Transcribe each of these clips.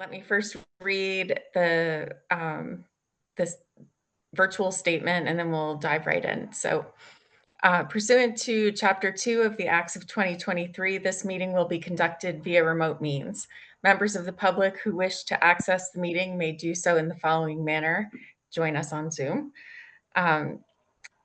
Let me first read the this virtual statement, and then we'll dive right in. So, pursuant to Chapter 2 of the Acts of 2023, this meeting will be conducted via remote means. Members of the public who wish to access the meeting may do so in the following manner. Join us on Zoom.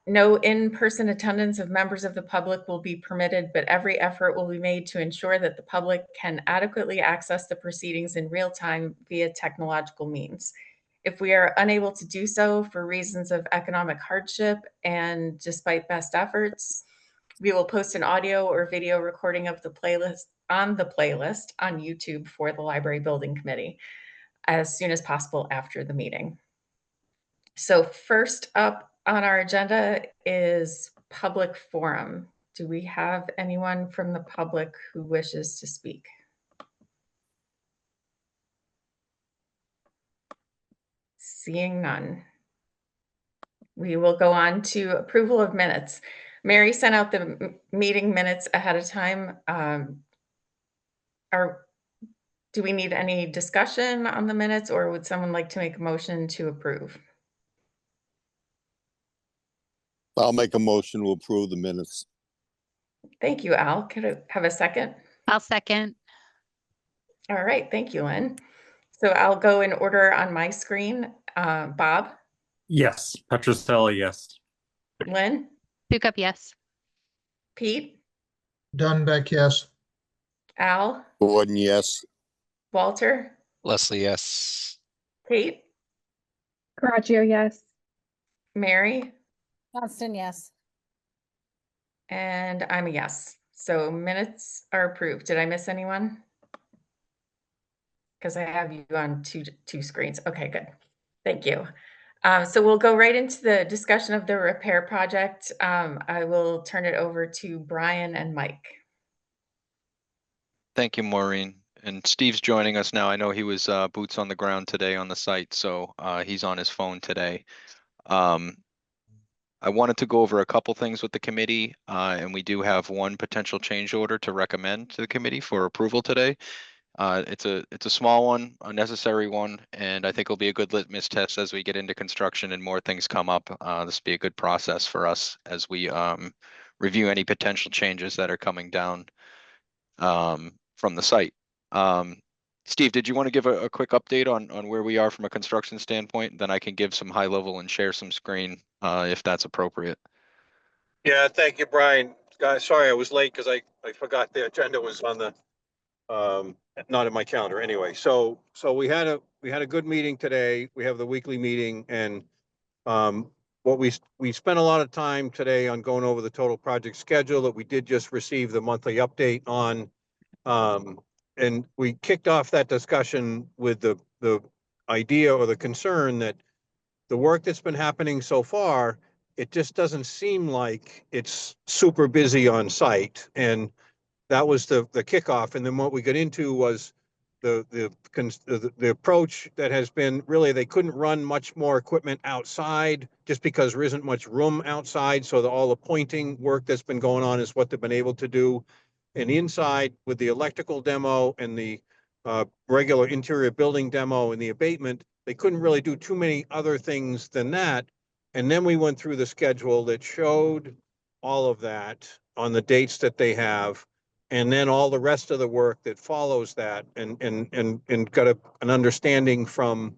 No in-person attendance of members of the public will be permitted, but every effort will be made to ensure that the public can adequately access the proceedings in real time via technological means. If we are unable to do so for reasons of economic hardship and despite best efforts, we will post an audio or video recording of the playlist on YouTube for the Library Building Committee as soon as possible after the meeting. So first up on our agenda is public forum. Do we have anyone from the public who wishes to speak? Seeing none. We will go on to approval of minutes. Mary sent out the meeting minutes ahead of time. Do we need any discussion on the minutes, or would someone like to make a motion to approve? I'll make a motion to approve the minutes. Thank you, Al. Could I have a second? I'll second. All right, thank you, Lynn. So I'll go in order on my screen. Bob? Yes. Petroselli, yes. Lynn? Sukup, yes. Pete? Dunbeck, yes. Al? Gordon, yes. Walter? Leslie, yes. Kate? Caraccio, yes. Mary? Johnston, yes. And I'm a yes. So minutes are approved. Did I miss anyone? Because I have you on two screens. Okay, good. Thank you. So we'll go right into the discussion of the repair project. I will turn it over to Brian and Mike. Thank you, Maureen. And Steve's joining us now. I know he was boots on the ground today on the site, so he's on his phone today. I wanted to go over a couple things with the committee, and we do have one potential change order to recommend to the committee for approval today. It's a small one, a necessary one, and I think it'll be a good litmus test as we get into construction and more things come up. This will be a good process for us as we review any potential changes that are coming down from the site. Steve, did you want to give a quick update on where we are from a construction standpoint? Then I can give some high level and share some screen if that's appropriate. Yeah, thank you, Brian. Sorry I was late because I forgot the agenda was on the not in my calendar anyway. So we had a good meeting today. We have the weekly meeting, and what we spent a lot of time today on going over the total project schedule that we did just receive the monthly update on. And we kicked off that discussion with the idea or the concern that the work that's been happening so far, it just doesn't seem like it's super busy on site. And that was the kickoff. And then what we got into was the approach that has been really, they couldn't run much more equipment outside just because there isn't much room outside. So all the pointing work that's been going on is what they've been able to do. And inside with the electrical demo and the regular interior building demo and the abatement, they couldn't really do too many other things than that. And then we went through the schedule that showed all of that on the dates that they have, and then all the rest of the work that follows that, and got an understanding from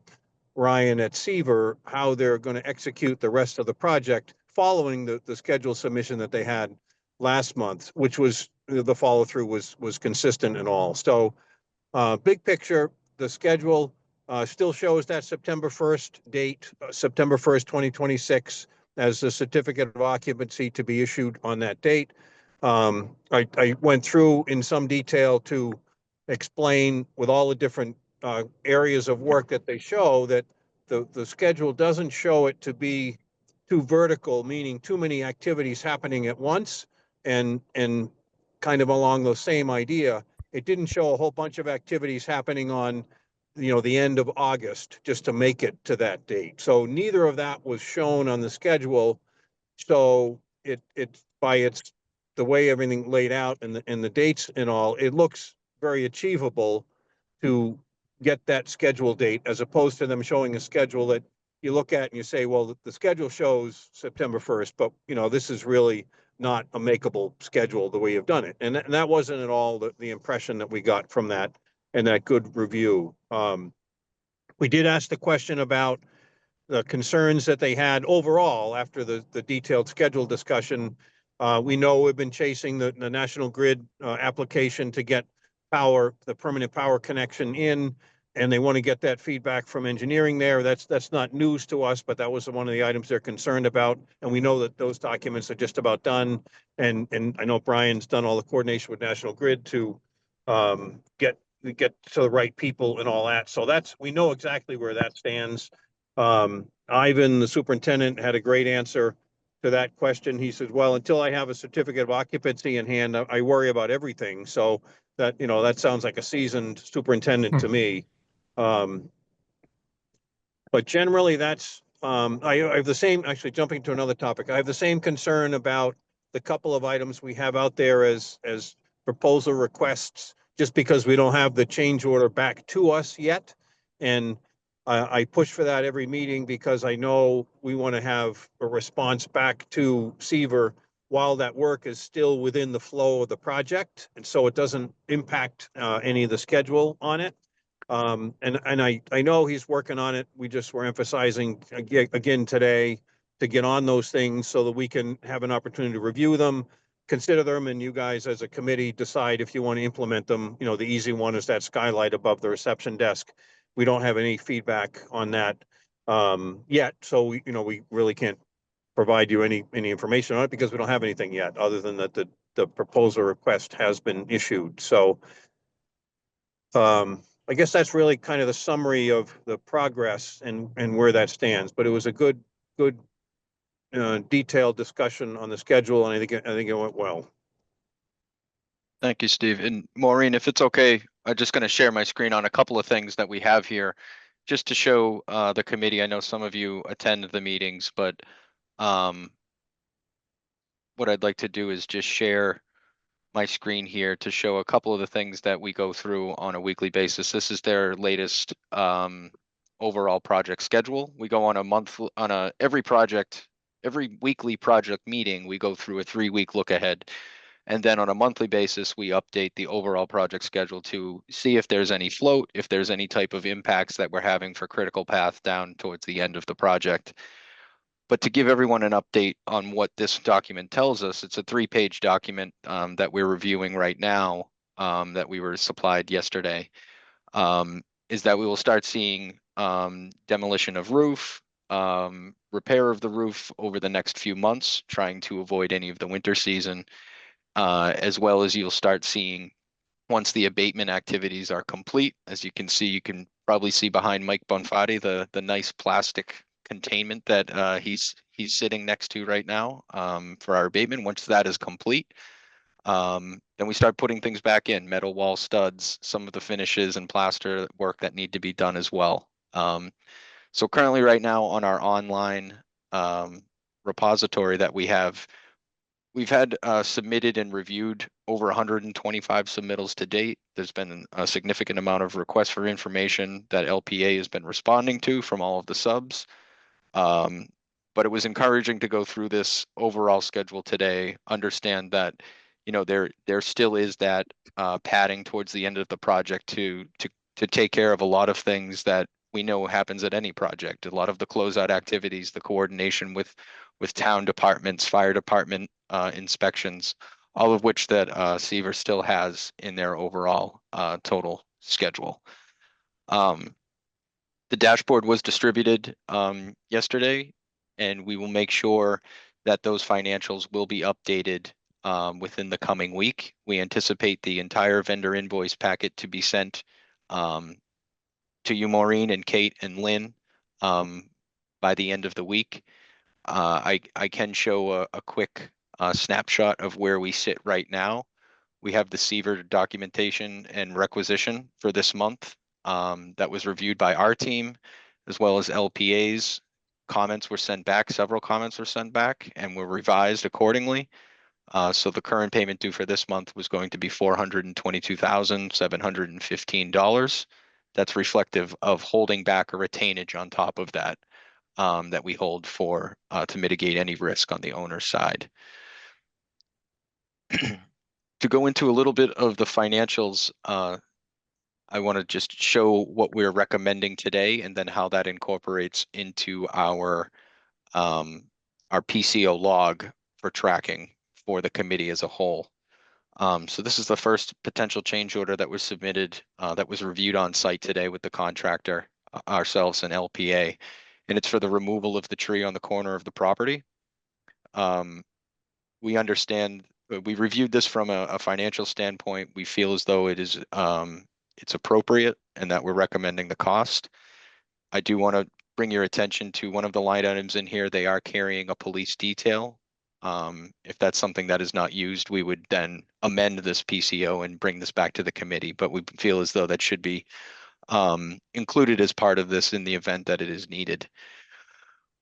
Ryan at Seaver how they're going to execute the rest of the project following the schedule submission that they had last month, which was the follow through was consistent and all. So big picture, the schedule still shows that September 1st date, September 1st, 2026, as the certificate of occupancy to be issued on that date. I went through in some detail to explain with all the different areas of work that they show that the schedule doesn't show it to be too vertical, meaning too many activities happening at once, and kind of along the same idea. It didn't show a whole bunch of activities happening on, the end of August just to make it to that date. So neither of that was shown on the schedule. So it by the way everything laid out and the dates and all, it looks very achievable to get that schedule date, as opposed to them showing a schedule that you look at and you say, well, the schedule shows September 1st, but this is really not a makeable schedule the way you've done it. And that wasn't at all the impression that we got from that and that good review. We did ask the question about the concerns that they had overall after the detailed schedule discussion. We know we've been chasing the National Grid application to get the permanent power connection in, and they want to get that feedback from engineering there. That's not news to us, but that was one of the items they're concerned about. And we know that those documents are just about done. And I know Brian's done all the coordination with National Grid to get to the right people and all that. So we know exactly where that stands. Ivan, the superintendent, had a great answer to that question. He said, well, until I have a certificate of occupancy in hand, I worry about everything. So that sounds like a seasoned superintendent to me. But generally that's, I have the same, actually jumping to another topic, I have the same concern about the couple of items we have out there as proposal requests, just because we don't have the change order back to us yet. And I push for that every meeting because I know we want to have a response back to Seaver while that work is still within the flow of the project. And so it doesn't impact any of the schedule on it. And I know he's working on it. We just were emphasizing again today to get on those things so that we can have an opportunity to review them, consider them, and you guys as a committee decide if you want to implement them. The easy one is that skylight above the reception desk. We don't have any feedback on that yet, so we really can't provide you any information on it because we don't have anything yet, other than that the proposal request has been issued. So I guess that's really kind of the summary of the progress and where that stands. But it was a good detailed discussion on the schedule, and I think it went well. Thank you, Steve. And Maureen, if it's okay, I'm just going to share my screen on a couple of things that we have here, just to show the committee. I know some of you attend the meetings, but what I'd like to do is just share my screen here to show a couple of the things that we go through on a weekly basis. This is their latest overall project schedule. We go on every weekly project meeting, we go through a 3-week look ahead. And then on a monthly basis, we update the overall project schedule to see if there's any float, if there's any type of impacts that we're having for critical path down towards the end of the project. But to give everyone an update on what this document tells us, it's a 3-page document that we're reviewing right now, that we were supplied yesterday, is that we will start seeing demolition of roof, repair of the roof over the next few months, trying to avoid any of the winter season, as well as you'll start seeing once the abatement activities are complete. As you can see, you can probably see behind Mike Bonfatti the nice plastic containment that he's sitting next to right now for our abatement. Once that is complete, then we start putting things back in, metal wall studs, some of the finishes and plaster work that need to be done as well. So currently right now on our online repository that we've had submitted and reviewed over 125 submittals to date. There's been a significant amount of requests for information that LPA has been responding to from all of the subs. But it was encouraging to go through this overall schedule today, understand that, there still is that padding towards the end of the project to take care of a lot of things that we know happens at any project. A lot of the closeout activities, the coordination with town departments, fire department inspections, all of which that Seaver still has in their overall total schedule. The dashboard was distributed yesterday, and we will make sure that those financials will be updated within the coming week. We anticipate the entire vendor invoice packet to be sent to you, Maureen, and Kate and Lynn by the end of the week. I can show a quick snapshot of where we sit right now. We have the Seaver documentation and requisition for this month that was reviewed by our team, as well as LPA's. Comments were sent back, several comments were sent back, and were revised accordingly. So the current payment due for this month was going to be $422,715. that's reflective of holding back a retainage on top of that, that we hold for, to mitigate any risk on the owner's side. To go into a little bit of the financials, I want to just show what we're recommending today and then how that incorporates into our PCO log for tracking for the committee as a whole. So this is the first potential change order that was submitted, that was reviewed on site today with the contractor, ourselves and LPA, and it's for the removal of the tree on the corner of the property. We understand, we reviewed this from a financial standpoint. We feel as though it is, it's appropriate and that we're recommending the cost. I do want to bring your attention to one of the line items in here. They are carrying a police detail. If that's something that is not used, we would then amend this PCO and bring this back to the committee, but we feel as though that should be included as part of this in the event that it is needed.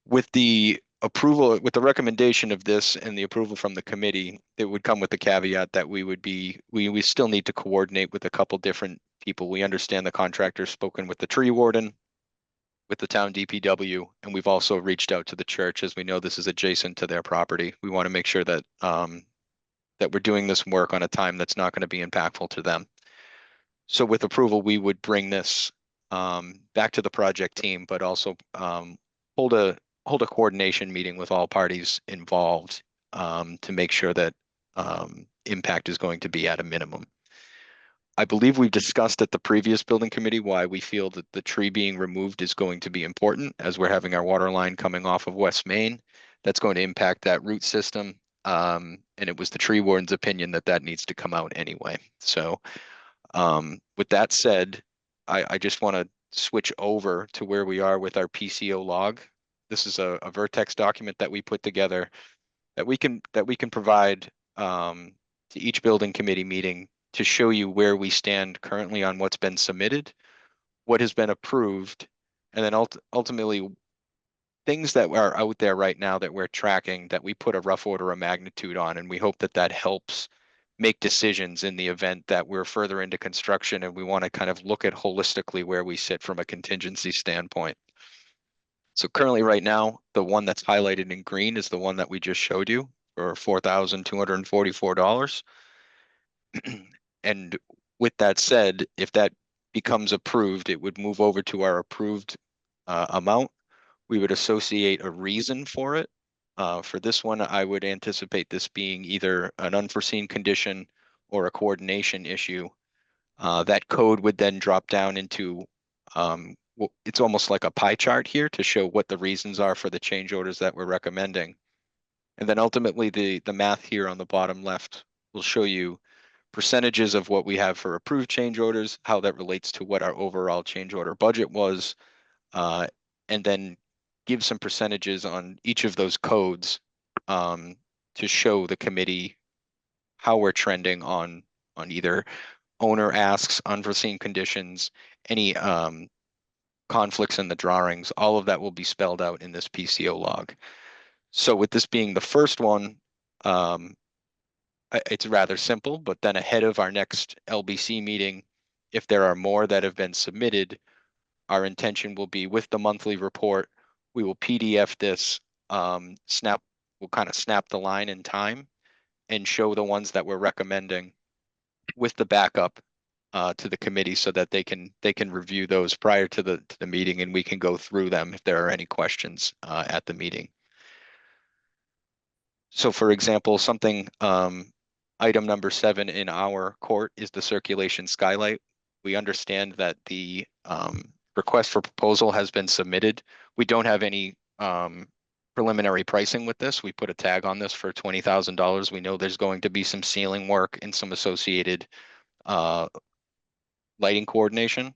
With the approval, with the recommendation of this and the approval from the committee, it would come with the caveat that we still need to coordinate with a couple different people. We understand the contractor's spoken with the tree warden, with the town DPW, and we've also reached out to the church, as we know this is adjacent to their property. We want to make sure that that we're doing this work on a time that's not going to be impactful to them. So with approval, we would bring this back to the project team, but also hold a coordination meeting with all parties involved to make sure that impact is going to be at a minimum. I believe we've discussed at the previous building committee why we feel that the tree being removed is going to be important, as we're having our water line coming off of West Main. That's going to impact that root system. And it was the tree warden's opinion that that needs to come out anyway. So with that said, I just want to switch over to where we are with our PCO log. This is a Vertex document that we put together that we can provide to each building committee meeting to show you where we stand currently on what's been submitted, what has been approved, and then ultimately things that are out there right now that we're tracking that we put a rough order of magnitude on, and we hope that that helps make decisions in the event that we're further into construction and we want to kind of look at holistically where we sit from a contingency standpoint. So currently right now, the one that's highlighted in green is the one that we just showed you for $4,244. And with that said, if that becomes approved, it would move over to our approved amount. We would associate a reason for it. For this one, I would anticipate this being either an unforeseen condition or a coordination issue. That code would then drop down into, it's almost like a pie chart here to show what the reasons are for the change orders that we're recommending. And then ultimately the math here on the bottom left will show you percentages of what we have for approved change orders, how that relates to what our overall change order budget was, and then give some percentages on each of those codes to show the committee how we're trending on either owner asks, unforeseen conditions, any conflicts in the drawings. All of that will be spelled out in this PCO log. So with this being the first one, it's rather simple, but then ahead of our next LBC meeting, if there are more that have been submitted, our intention will be with the monthly report, we will PDF this, we'll kind of snap the line in time and show the ones that we're recommending with the backup to the committee so that they can review those prior to the meeting, and we can go through them if there are any questions at the meeting. So for example, something, item number 7 in our court is the circulation skylight. We understand that the request for proposal has been submitted. We don't have any preliminary pricing with this. We put a tag on this for $20,000. We know there's going to be some ceiling work and some associated lighting coordination.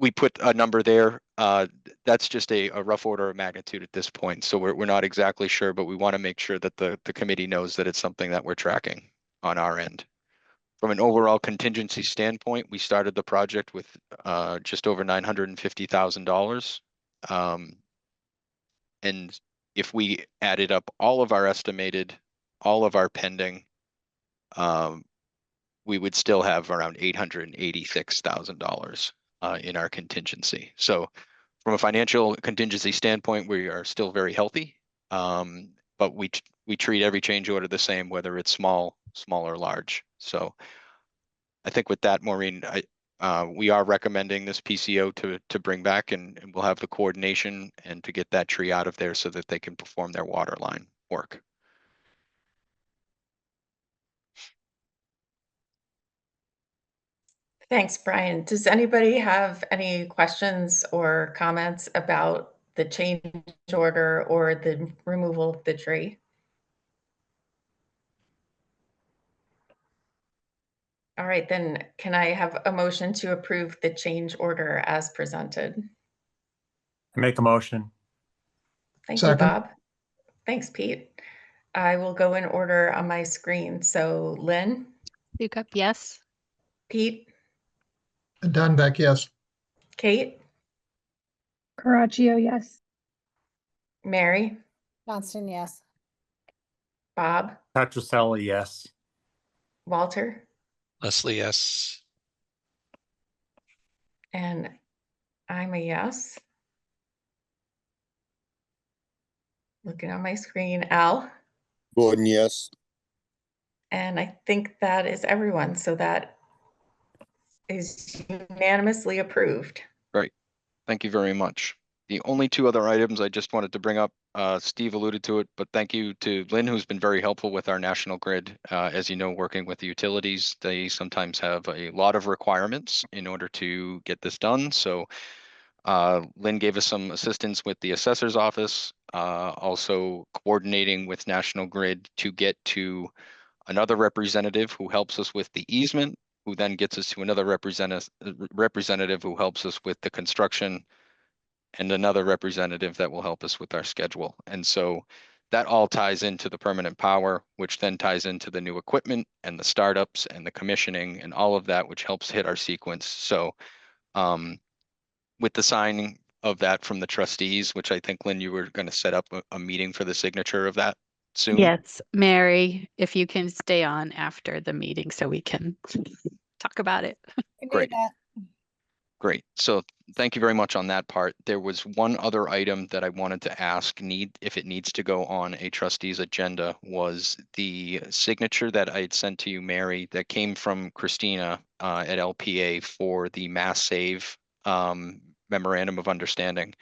We put a number there. That's just a rough order of magnitude at this point. So we're not exactly sure, but we want to make sure that the committee knows that it's something that we're tracking on our end. From an overall contingency standpoint, we started the project with just over $950,000. And if we added up all of our estimated, all of our pending, we would still have around $886,000 in our contingency. So from a financial contingency standpoint, we are still very healthy. But we treat every change order the same, whether it's small or large. So I think with that, Maureen, we are recommending this PCO to bring back, and we'll have the coordination and to get that tree out of there so that they can perform their water line work. Thanks, Brian. Does anybody have any questions or comments about the change order or the removal of the tree? All right, then can I have a motion to approve the change order as presented? Make a motion. Thank you, Second. Bob. Thanks, Pete. I will go in order on my screen. So Lynn, Sukup, yes. Pete, Dunbar, yes. Kate, Caraccio, yes. Mary, Johnston, yes. Bob, Petroselli, yes. Walter, Leslie, yes. and I'm a yes. Looking on my screen, Al, Gordon, yes. and I think that is everyone. So that is unanimously approved. Great. Thank you very much. The only two other items I just wanted to bring up, Steve alluded to it, but thank you to Lynn, who's been very helpful with our national grid. As you know, working with the utilities, they sometimes have a lot of requirements in order to get this done. So Lynn gave us some assistance with the assessor's office, also coordinating with National Grid to get to another representative who helps us with the easement, who then gets us to another representative who helps us with the construction, and another representative that will help us with our schedule. And so that all ties into the permanent power, which then ties into the new equipment and the startups and the commissioning and all of that, which helps hit our sequence. So with the signing of that from the trustees, which I think, Lynn, you were going to set up a meeting for the signature of that soon. Yes, Mary, if you can stay on after the meeting so we can talk about it. Great. Great. So thank you very much on that part. There was one other item that I wanted to ask, if it needs to go on a trustee's agenda, was the signature that I had sent to you, Mary, that came from Christina at LPA for the Mass Save memorandum of understanding.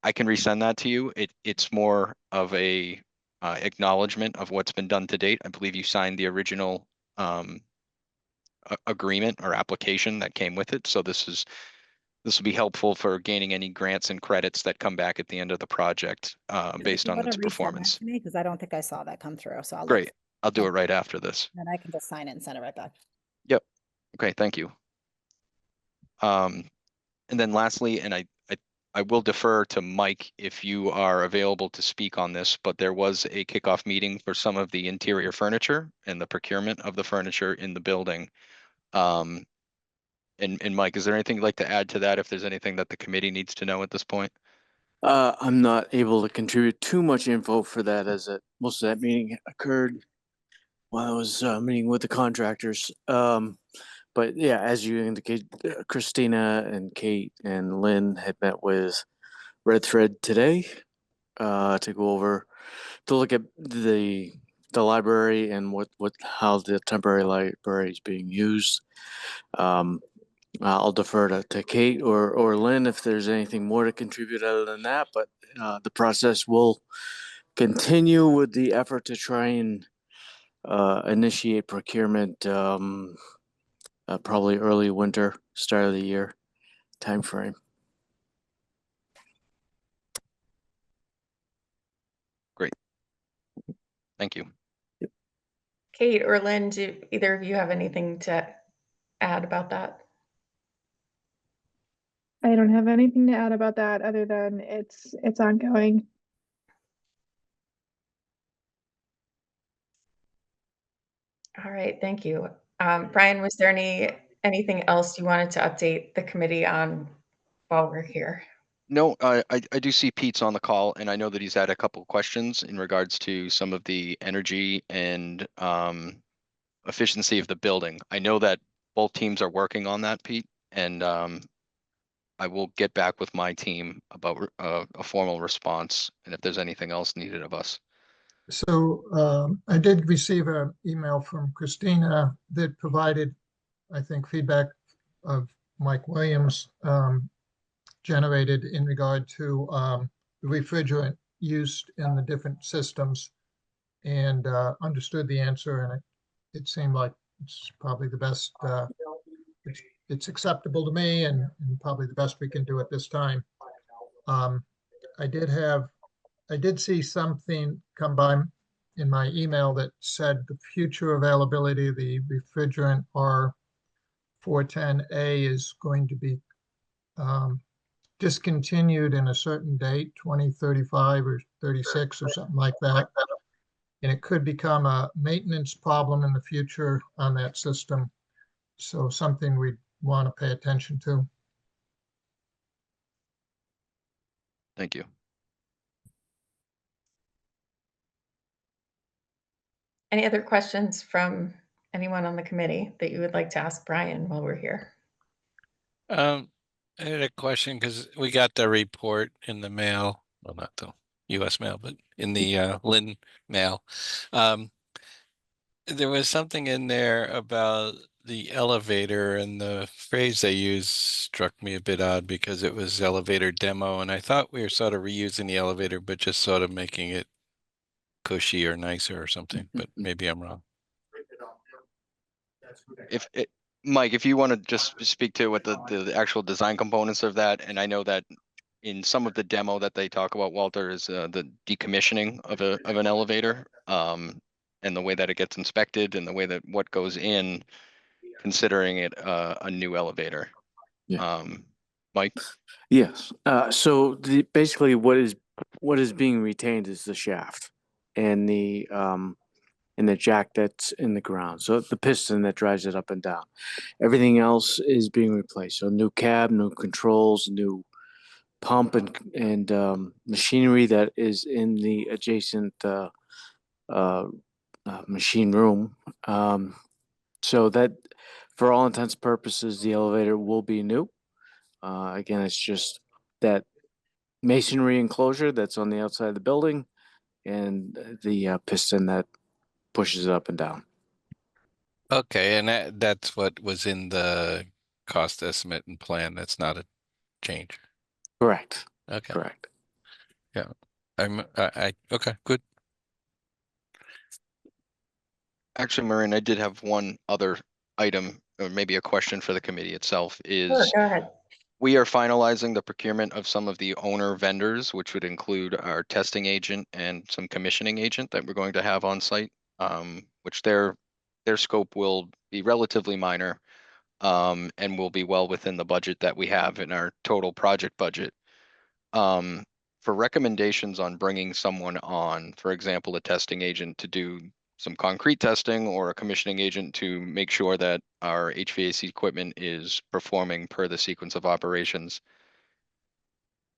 I can resend that to you. It's more of a acknowledgement of what's been done to date. I believe you signed the original agreement or application that came with it. So this will be helpful for gaining any grants and credits that come back at the end of the project based on its performance. Because I don't think I saw that come through, so I'll look. Great. I'll do it right after this. And I can just sign it and send it right back. Yep. Okay, thank you. And then lastly, and I will defer to Mike if you are available to speak on this, but there was a kickoff meeting for some of the interior furniture and the procurement of the furniture in the building. And Mike, is there anything you'd like to add to that if there's anything that the committee needs to know at this point? I'm not able to contribute too much info for that, as most of that meeting occurred while I was meeting with the contractors. But yeah, as you indicate, Christina and Kate and Lynn had met with Red Thread today to go over, to look at the library and how the temporary library is being used. I'll defer to Kate or Lynn if there's anything more to contribute other than that, but the process will continue with the effort to try and initiate procurement probably early winter, start of the year timeframe. Great. Thank you. Kate or Lynn, do either of you have anything to add about that? I don't have anything to add about that other than it's ongoing. All right, thank you. Brian, was there anything else you wanted to update the committee on while we're here? No, I do see Pete's on the call, and I know that he's had a couple of questions in regards to some of the energy and efficiency of the building. I know that both teams are working on that, Pete, and I will get back with my team about a formal response and if there's anything else needed of us. So I did receive an email from Christina that provided, I think, feedback of Mike Williams generated in regard to the refrigerant used in the different systems, and understood the answer, and it seemed like it's probably the best, it's acceptable to me, and probably the best we can do at this time. I did see something come by in my email that said the future availability of the refrigerant R410A is going to be discontinued in a certain date, 2035 or 36 or something like that. And it could become a maintenance problem in the future on that system. So something we'd want to pay attention to. Thank you. Any other questions from anyone on the committee that you would like to ask Brian while we're here? I had a question because we got the report in the mail. Well, not the US mail, but in the Lynn mail. There was something in there about the elevator, and the phrase they used struck me a bit odd because it was elevator demo, and I thought we were sort of reusing the elevator, but just sort of making it cushy or nicer or something, but maybe I'm wrong. Mike, if you want to just speak to what the actual design components of that, and I know that in some of the demo that they talk about, Walter, is the decommissioning of an elevator, and the way that it gets inspected and the way that what goes in, considering it a new elevator. Yeah. Mike? Yes. So basically what is being retained is the shaft and the jack that's in the ground. So the piston that drives it up and down. Everything else is being replaced. So new cab, new controls, new pump and machinery that is in the adjacent machine room. So that, for all intents and purposes, the elevator will be new. Again, it's just that masonry enclosure that's on the outside of the building and the piston that pushes it up and down. Okay, and that's what was in the cost estimate and plan. That's not a change. Correct. Okay. Correct. Yeah. Okay, good. Actually, Maureen, I did have one other item, or maybe a question for the committee itself, is Sure, go ahead. we are finalizing the procurement of some of the owner vendors, which would include our testing agent and some commissioning agent that we're going to have on site, which their scope will be relatively minor, and will be well within the budget that we have in our total project budget. For recommendations on bringing someone on, for example, a testing agent to do some concrete testing or a commissioning agent to make sure that our HVAC equipment is performing per the sequence of operations.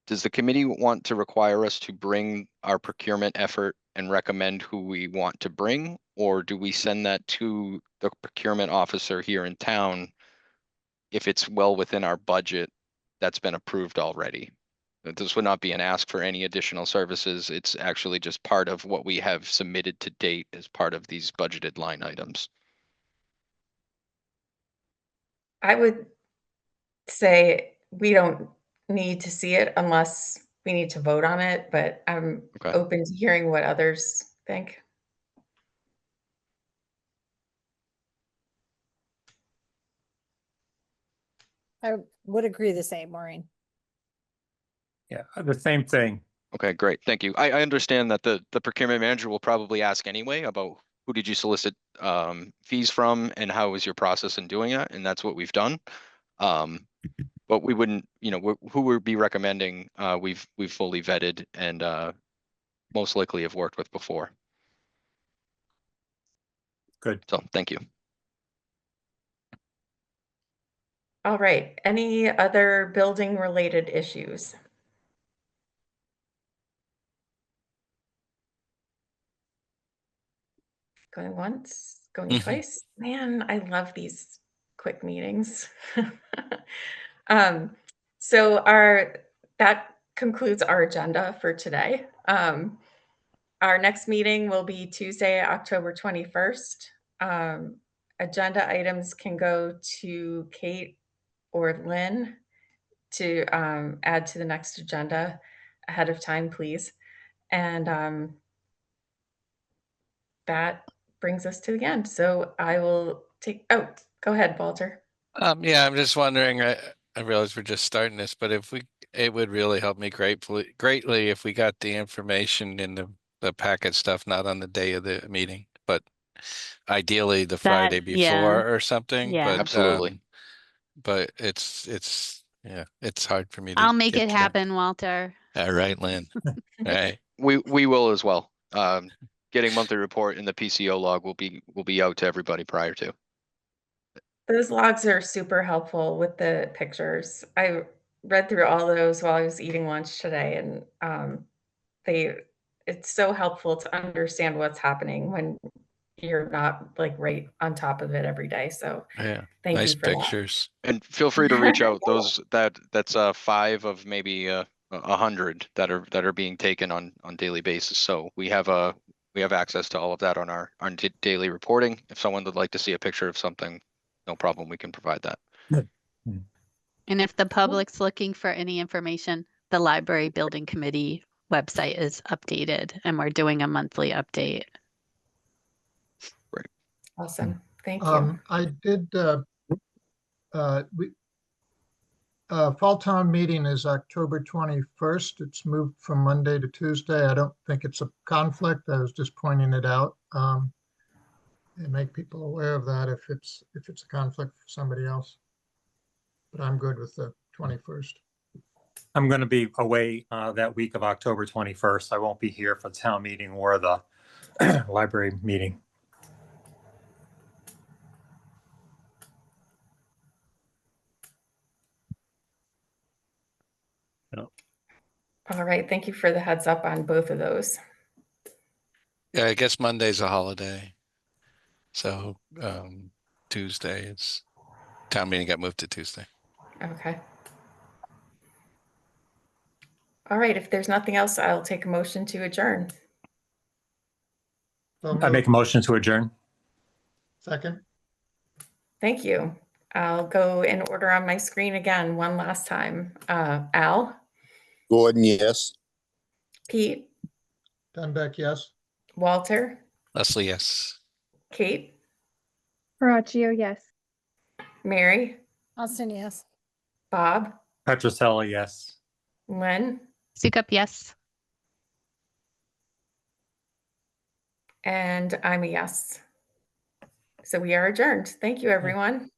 Does the committee want to require us to bring our procurement effort and recommend who we want to bring? Or do we send that to the procurement officer here in town if it's well within our budget that's been approved already? This would not be an ask for any additional services. It's actually just part of what we have submitted to date as part of these budgeted line items. I would say we don't need to see it unless we need to vote on it, but I'm Okay. open to hearing what others think. I would agree the same, Maureen. Yeah, the same thing. Okay, great. Thank you. I understand that the procurement manager will probably ask anyway about who did you solicit fees from and how was your process in doing that? And that's what we've done. But we wouldn't, who we'd be recommending, we've fully vetted and most likely have worked with before. Good. So thank you. All right, any other building related issues? Going once, going Mhm. twice. Man, I love these quick meetings. So that concludes our agenda for today. Our next meeting will be Tuesday, October 21st. Agenda items can go to Kate or Lynn to add to the next agenda ahead of time, please. And that brings us to the end. So I will oh, go ahead, Walter. Yeah, I'm just wondering, I realize we're just starting this, but it would really help me greatly if we got the information in the packet stuff, not on the day of the meeting, but ideally the Friday before or something, Yeah. Absolutely. but it's hard for me to I'll make get it to that. happen, Walter. All right, Lynn. All right. We will as well. Getting monthly report in the PCO log will be out to everybody prior to. Those logs are super helpful with the pictures. I read through all those while I was eating lunch today, and it's so helpful to understand what's happening when you're not like right on top of it every day. So Yeah. thank Nice you for that. pictures. And feel free to reach out. That's 5 of maybe 100 that are being taken on daily basis. So we have access to all of that on our daily reporting. If someone would like to see a picture of something, no problem, we can provide that. And if the public's looking for any information, the library building committee website is updated and we're doing a monthly update. Awesome. Thank you. I did, fall town meeting is October 21st. It's moved from Monday to Tuesday. I don't think it's a conflict. I was just pointing it out. And make people aware of that if it's a conflict for somebody else. But I'm good with the 21st. I'm going to be away that week of October 21st. I won't be here for the town meeting or the library meeting. All right. Thank you for the heads up on both of those. Yeah, I guess Monday's a holiday. So Tuesday is town meeting got moved to Tuesday. Okay. All right. If there's nothing else, I'll take a motion to adjourn. So I make a moved. motion to adjourn. Second. Thank you. I'll go in order on my screen again one last time. Al, Gordon, yes. Pete, Dunbeck, yes. Walter, Leslie, yes. Kate, Horacio, yes. Mary, Austin, yes. Bob, Petrosella, yes. Lynn, Sukup, yes. and I'm a yes. So we are adjourned. Thank you, everyone.